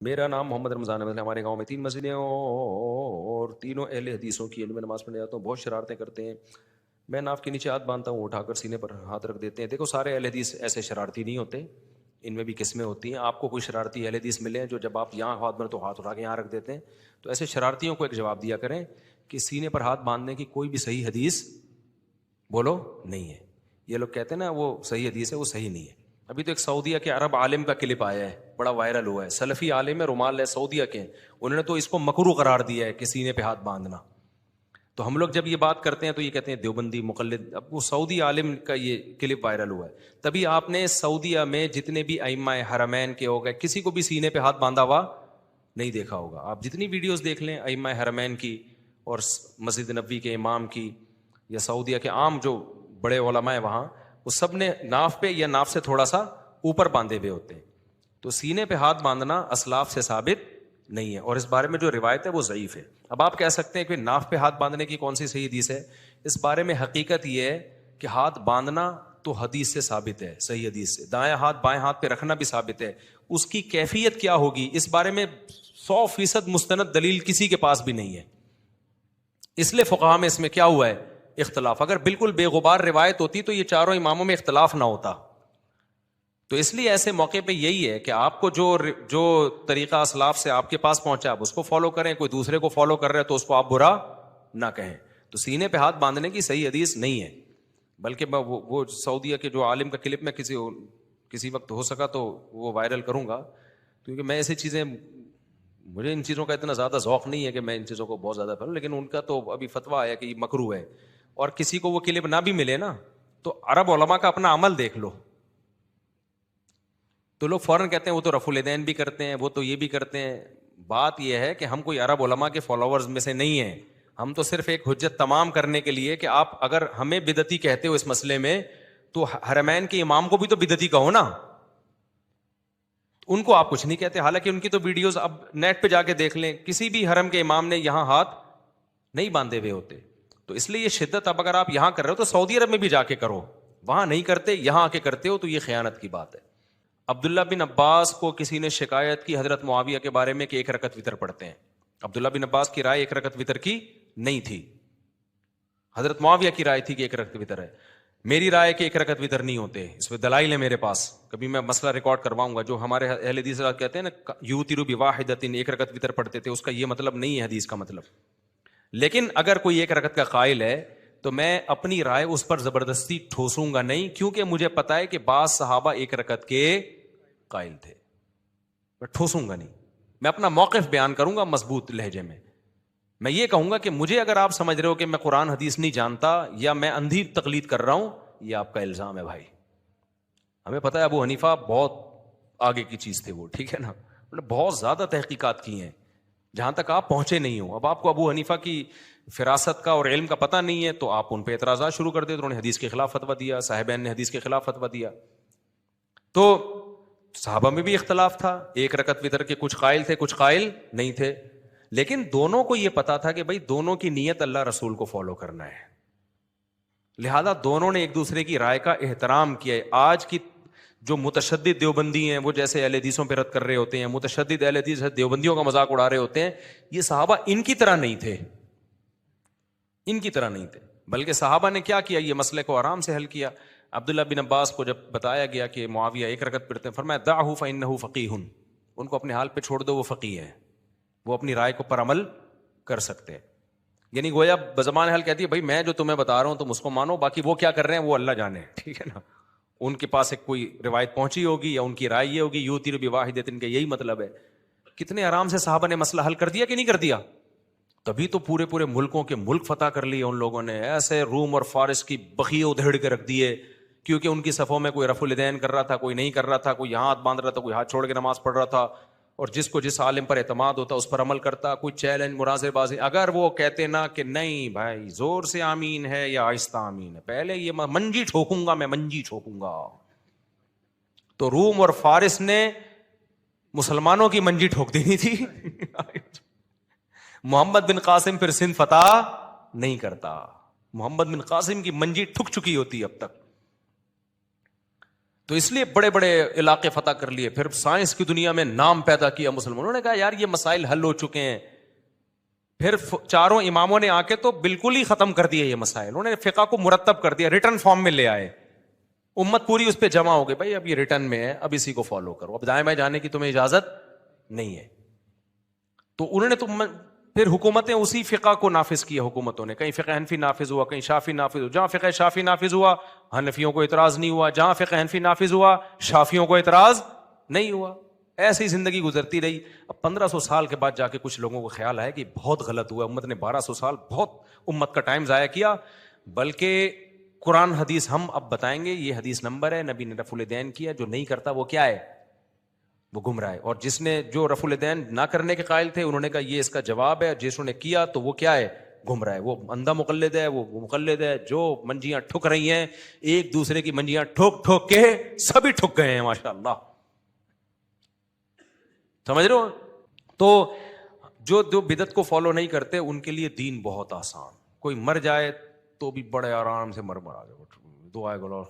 میرا نام محمد رمضان ہے. ہمارے گاؤں میں 3 مسجدیں اور تینوں اہل حدیثوں کی. ان میں نماز پڑھنے جاتا ہوں. بہت شرارتیں کرتے ہیں. میں ناف کے نیچے ہاتھ باندھتا ہوں, اٹھا کر سینے پر ہاتھ رکھ دیتے ہیں. دیکھو سارے اہل حدیث ایسے شرارتی نہیں ہوتے, ان میں بھی قسمیں ہوتی ہیں. آپ کو کوئی شرارتی اہل حدیث ملے جو جب آپ یہاں ہاتھ باندھے تو ہاتھ اٹھا کے یہاں رکھ دیتے ہیں, تو ایسے شرارتیوں کو ایک جواب دیا کریں کہ سینے پر ہاتھ باندھنے کی کوئی بھی صحیح حدیث بولو نہیں ہے. یہ لوگ کہتے ہیں نا وہ صحیح حدیث ہے, وہ صحیح نہیں ہے. ابھی تو ایک سعودیہ کے عرب عالم کا کلپ آیا ہے, بڑا وائرل ہوا ہے. سلفی عالم ہے, رومال ہے, سعودیہ کے ہیں. انہوں نے تو اس کو مکروہ قرار دیا ہے کہ سینے پہ ہاتھ باندھنا. تو ہم لوگ جب یہ بات کرتے ہیں تو یہ کہتے ہیں دیوبندی مقلد. اب وہ سعودی عالم کا یہ کلپ وائرل ہوا ہے. تبھی آپ نے سعودیہ میں جتنے بھی ائمہ حرمین کے ہو گئے, کسی کو بھی سینے پہ ہاتھ باندھا ہوا نہیں دیکھا ہوگا. آپ جتنی ویڈیوز دیکھ لیں ائمہ حرمین کی اور مسجد نبوی کے امام کی یا سعودیہ کے عام جو بڑے علماء ہیں وہاں, وہ سب نے ناف پہ یا ناف سے تھوڑا سا اوپر باندھے ہوئے ہوتے ہیں. تو سینے پہ ہاتھ باندھنا اسلاف سے ثابت نہیں ہے, اور اس بارے میں جو روایت ہے وہ ضعیف ہے. اب آپ کہہ سکتے ہیں کہ ناف پہ ہاتھ باندھنے کی کون سی صحیح حدیث ہے. اس بارے میں حقیقت یہ ہے کہ ہاتھ باندھنا تو حدیث سے ثابت ہے, صحیح حدیث سے. دائیں ہاتھ بائیں ہاتھ پہ رکھنا بھی ثابت ہے. اس کی کیفیت کیا ہوگی اس بارے میں 100% مستند دلیل کسی کے پاس بھی نہیں ہے. اس لیے فقہا میں اس میں کیا ہوا ہے اختلاف. اگر بالکل بے غبار روایت ہوتی تو یہ چاروں اماموں میں اختلاف نہ ہوتا. تو اس لیے ایسے موقع پہ یہی ہے کہ آپ کو جو طریقہ اسلاف سے آپ کے پاس پہنچا آپ اس کو فالو کریں. کوئی دوسرے کو فالو کر رہے تو اس کو آپ برا نہ کہیں. تو سینے پہ ہاتھ باندھنے کی صحیح حدیث نہیں ہے. بلکہ میں وہ سعودیہ کے جو عالم کا کلپ میں کسی وقت ہو سکا تو وہ وائرل کروں گا, کیونکہ میں ایسی چیزیں, مجھے ان چیزوں کا اتنا زیادہ ذوق نہیں ہے کہ میں ان چیزوں کو بہت زیادہ پڑھوں. لیکن ان کا تو ابھی فتویٰ آیا کہ یہ مکروہ ہے. اور کسی کو وہ کلپ نہ بھی ملے نا تو عرب علماء کا اپنا عمل دیکھ لو, تو لوگ فوراً کہتے ہیں وہ تو رفع الیدین بھی کرتے ہیں, وہ تو یہ بھی کرتے ہیں. بات یہ ہے کہ ہم کوئی عرب علماء کے فالوورز میں سے نہیں ہیں. ہم تو صرف ایک حجت تمام کرنے کے لیے کہ آپ اگر ہمیں بدعتی کہتے ہو اس مسئلے میں تو حرمین کے امام کو بھی تو بدعتی کہو نا. ان کو آپ کچھ نہیں کہتے, حالانکہ ان کی تو ویڈیوز اب نیٹ پہ جا کے دیکھ لیں, کسی بھی حرم کے امام نے یہاں ہاتھ نہیں باندھے ہوئے ہوتے. تو اس لیے یہ شدت اب اگر آپ یہاں کر رہے ہو تو سعودی عرب میں بھی جا کے کرو. وہاں نہیں کرتے, یہاں آ کے کرتے ہو, تو یہ خیانت کی بات ہے. عبداللہ بن عباس کو کسی نے شکایت کی حضرت معاویہ کے بارے میں کہ 1 رکعت وتر پڑھتے ہیں. عبداللہ بن عباس کی رائے 1 رکعت وتر کی نہیں تھی, حضرت معاویہ کی رائے تھی کہ 1 رکعت وتر ہے. میری رائے کہ 1 رکعت وتر نہیں ہوتے. اس پہ دلائل ہے میرے پاس, کبھی میں مسئلہ ریکارڈ کرواؤں گا. جو ہمارے اہل حدیث کہتے ہیں نا یوتر بواحدۃ, 1 رکعت وتر پڑھتے تھے, اس کا یہ مطلب نہیں ہے حدیث کا مطلب. لیکن اگر کوئی 1 رکعت کا قائل ہے تو میں اپنی رائے اس پر زبردستی ٹھوسوں گا نہیں, کیونکہ مجھے پتا ہے کہ بعض صحابہ 1 رکعت کے قائل تھے. میں ٹھوسوں گا نہیں, میں اپنا موقف بیان کروں گا مضبوط لہجے میں. میں یہ کہوں گا کہ مجھے اگر آپ سمجھ رہے ہو کہ میں قرآن حدیث نہیں جانتا یا میں اندھی تقلید کر رہا ہوں, یہ آپ کا الزام ہے بھائی. ہمیں پتا ہے ابو حنیفہ بہت آگے کی چیز تھے وہ, ٹھیک ہے نا, انہوں نے بہت زیادہ تحقیقات کی ہیں جہاں تک آپ پہنچے نہیں ہو. اب آپ کو ابو حنیفہ کی فراست کا اور علم کا پتہ نہیں ہے تو آپ ان پہ اعتراضات شروع کر دیتے. انہوں نے حدیث کے خلاف فتویٰ دیا, صاحبین نے حدیث کے خلاف فتویٰ دیا. تو صحابہ میں بھی اختلاف تھا, 1 رکعت وتر کے کچھ قائل تھے کچھ قائل نہیں تھے. لیکن دونوں کو یہ پتا تھا کہ بھائی دونوں کی نیت اللہ رسول کو فالو کرنا ہے, لہذا دونوں نے ایک دوسرے کی رائے کا احترام کیا ہے. آج کی جو متشدد دیوبندی ہیں وہ جیسے اہل حدیثوں پہ رد کر رہے ہوتے ہیں, متشدد اہل حدیث دیوبندیوں کا مذاق اڑا رہے ہوتے ہیں, یہ صحابہ ان کی طرح نہیں تھے, ان کی طرح نہیں تھے. بلکہ صحابہ نے کیا کیا, یہ مسئلے کو آرام سے حل کیا. عبداللہ بن عباس کو جب بتایا گیا کہ معاویہ 1 رکعت پڑھتے ہیں, فرمایا دعہ فإنہ فقیہ, ان کو اپنے حال پہ چھوڑ دو, وہ فقیہ ہے, وہ اپنی رائے کو پر عمل کر سکتے ہیں. یعنی گویا بزبان حال کہتی ہے بھائی میں جو تمہیں بتا رہا ہوں تم اس کو مانو, باقی وہ کیا کر رہے ہیں وہ اللہ جانے, ٹھیک ہے نا. ان کے پاس ایک کوئی روایت پہنچی ہوگی یا ان کی رائے یہ ہوگی یوتر بواحدۃ, ان کا یہی مطلب ہے. کتنے آرام سے صحابہ نے مسئلہ حل کر دیا کہ نہیں کر دیا. تبھی تو پورے پورے ملکوں کے ملک فتح کر لیے ان لوگوں نے. ایسے روم اور فارس کی بخیے ادھیڑ کے رکھ دیے, کیونکہ ان کی صفوں میں کوئی رفع الیدین کر رہا تھا, کوئی نہیں کر رہا تھا, کوئی یہاں ہاتھ باندھ رہا تھا, کوئی ہاتھ چھوڑ کے نماز پڑھ رہا تھا. اور جس کو جس عالم پر اعتماد ہوتا اس پر عمل کرتا. کوئی چیلنج مناظر بازی, اگر وہ کہتے نا کہ نہیں بھائی زور سے آمین ہے یا آہستہ آمین ہے, پہلے یہ منجی ٹھوکوں گا, میں منجی ٹھوکوں گا, تو روم اور فارس نے مسلمانوں کی منجی ٹھوک دینی تھی. محمد بن قاسم پھر سندھ فتح نہیں کرتا, محمد بن قاسم کی منجی ٹھک چکی ہوتی اب تک. تو اس لیے بڑے بڑے علاقے فتح کر لیے, پھر سائنس کی دنیا میں نام پیدا کیا مسلمانوں نے, کہا یار یہ مسائل حل ہو چکے ہیں. پھر چاروں اماموں نے آ کے تو بالکل ہی ختم کر دیا یہ مسائل, انہوں نے فقہ کو مرتب کر دیا, ریٹن فارم میں لے آئے, امت پوری اس پہ جمع ہو گئی, بھائی اب یہ ریٹن میں ہے, اب اسی کو فالو کرو, اب دائیں بائیں جانے کی تمہیں اجازت نہیں ہے. تو انہوں نے تو پھر حکومتیں اسی فقہ کو نافذ کیا, حکومتوں نے, کہیں فقہ حنفی نافذ ہوا, کہیں شافی نافذ ہوا, جہاں فقہ شافی نافذ ہوا حنفیوں کو اعتراض نہیں ہوا, جہاں فقہ حنفی نافذ ہوا شافیوں کو اعتراض نہیں ہوا. ایسی زندگی گزرتی رہی. اب 1500 سال کے بعد جا کے کچھ لوگوں کو خیال آیا کہ بہت غلط ہوا, امت نے 1200 سال بہت امت کا ٹائم ضائع کیا. بلکہ قرآن حدیث ہم اب بتائیں گے, یہ حدیث نمبر ہے, نبی نے رفع الیدین کیا, جو نہیں کرتا وہ کیا ہے, وہ گمراہ ہے. اور جس نے جو رفع الیدین نہ کرنے کے قائل تھے انہوں نے کہا یہ اس کا جواب ہے, جس نے کیا تو وہ کیا ہے, گمراہ ہے. وہ اندھا مقلد ہے, وہ مقلد ہے. جو منجیاں ٹھک رہی ہیں, ایک دوسرے کی منجیاں ٹھوک ٹھوک کے سبھی ٹھک گئے ہیں ماشاءاللہ, سمجھ رہے ہو. تو جو بدعت کو فالو نہیں کرتے ان کے لیے دین بہت آسان. کوئی مر جائے تو بھی بڑے آرام سے مر آ گئے, دعائیں گلو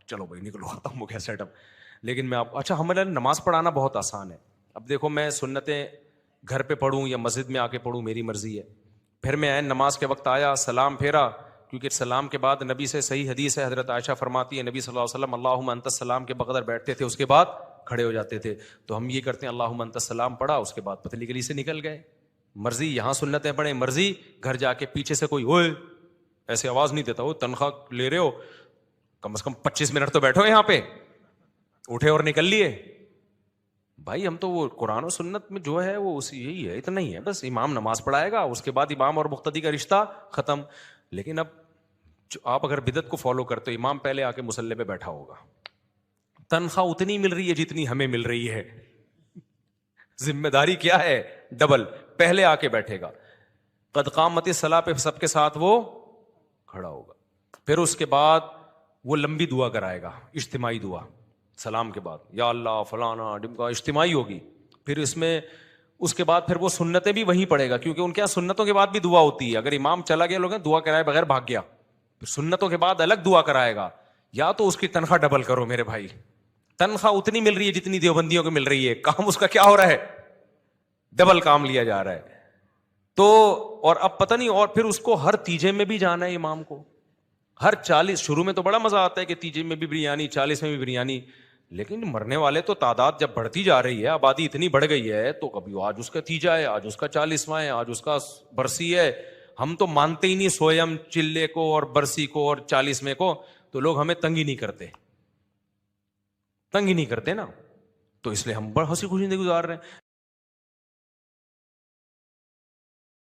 چلو بھائی نکلو, ختم ہو گیا سیٹ اپ. لیکن میں آپ اچھا ہمارے نماز پڑھانا بہت آسان ہے. اب دیکھو میں سنتیں گھر پہ پڑھوں یا مسجد میں آ کے پڑھوں میری مرضی ہے. پھر میں نماز کے وقت آیا, سلام پھیرا, کیونکہ سلام کے بعد نبی سے صحیح حدیث ہے, حضرت عائشہ فرماتی ہے نبی صلی اللہ علیہ وسلم اللہم انت السلام کے بغیر بیٹھتے تھے, اس کے بعد کھڑے ہو جاتے تھے. تو ہم یہ کرتے ہیں اللہم انت السلام پڑھا, اس کے بعد پتلی گلی سے نکل گئے. مرضی یہاں سنتیں پڑھیں, مرضی گھر جا کے پیچھے سے کوئی اوئے ایسے آواز نہیں دیتا, وہ تنخواہ لے رہے ہو کم از کم 25 منٹ تو بیٹھو یہاں پہ, اٹھے اور نکل لیے. بھائی ہم تو وہ قرآن و سنت میں جو ہے وہ اسی یہی ہے, اتنا ہی ہے بس. امام نماز پڑھائے گا, اس کے بعد امام اور مقتدی کا رشتہ ختم. لیکن اب آپ اگر بدعت کو فالو کرتے ہو, امام پہلے آ کے مصلی پہ بیٹھا ہوگا, تنخواہ اتنی مل رہی ہے جتنی ہمیں مل رہی ہے, ذمہ داری کیا ہے, ڈبل. پہلے آ کے بیٹھے گا, قد قامت الصلاۃ پہ سب کے ساتھ وہ کھڑا ہوگا. پھر اس کے بعد وہ لمبی دعا کرائے گا, اجتماعی دعا سلام کے بعد, یا اللہ فلانا ڈمکا, اجتماعی ہوگی. پھر اس میں اس کے بعد پھر وہ سنتیں بھی وہیں پڑھے گا, کیونکہ ان کے یہاں سنتوں کے بعد بھی دعا ہوتی ہے. اگر امام چلا گیا, لوگ دعا کرائے بغیر بھاگ گیا, پھر سنتوں کے بعد الگ دعا کرائے گا. یا تو اس کی تنخواہ ڈبل کرو میرے بھائی, تنخواہ اتنی مل رہی ہے جتنی دیوبندیوں کو مل رہی ہے, کام اس کا کیا ہو رہا ہے, ڈبل کام لیا جا رہا ہے. تو اور اب پتہ نہیں, اور پھر اس کو ہر تیجے میں بھی جانا ہے امام کو, ہر 40. شروع میں تو بڑا مزہ آتا ہے کہ تیجے میں بھی بریانی, 40 میں بھی بریانی, لیکن مرنے والے تو تعداد جب بڑھتی جا رہی ہے, آبادی اتنی بڑھ گئی ہے, تو کبھی آج اس کا تیجا ہے, آج اس کا 40واں ہے, آج اس کا برسی ہے. ہم تو مانتے ہی نہیں سویم چلے کو اور برسی کو اور 40ویں کو, تو لوگ ہمیں تنگ ہی نہیں کرتے, تنگ ہی نہیں کرتے نا. تو اس لیے ہم بڑا ہنسی خوشی زندگی گزار رہے ہیں.